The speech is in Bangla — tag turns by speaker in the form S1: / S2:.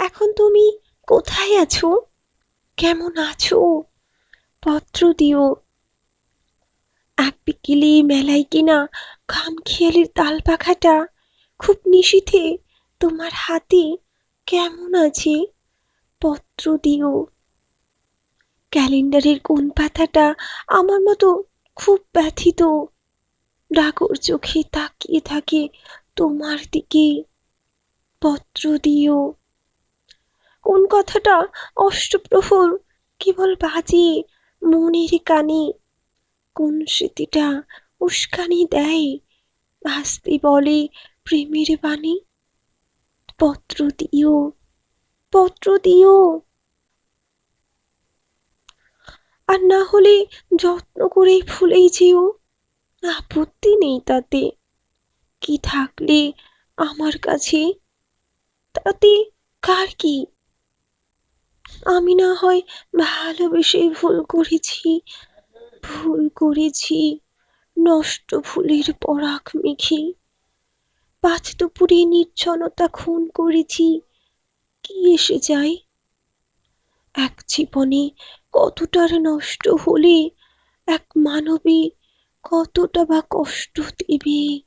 S1: এখন তুমি কোথায় আছো? কেমন আছো? পত্র দিও। এক বিকেলে মেলায় কিনা খামখেয়ালির তাল পাখাটা খুব নিশীথে তোমার হাতে কেমন আছে? পত্র দিও। ক্যালেন্ডারের কোন পাতাটা আমার মতো খুব ব্যথিত, ডাগর চোখে তাকিয়ে থাকে তোমার দিকে। পত্র দিও। কোন কথাটা অষ্টপ্রহর কেবল বাজে মনের কানে, কোন স্মৃতিটা উস্কানি দেয় ভাসতে বলে প্রেমের বাণী। পত্র দিও, পত্র দিও। আর না হলে যত্ন করে ভুলেই যেও, আপত্তি নেই তাতে। কি থাকলে আমার কাছে, তাতে কার কি? আমি না হয় ভালোবেসে ভুল করেছি, ভুল করেছি নষ্ট ফুলের পরাগ মেখে। পাঁচ দুপুরে নির্জনতা খুন করেছি, কি এসে যায়? এক জীবনে কতটার নষ্ট হলে এক মানবী কতটা বা কষ্ট দেবে।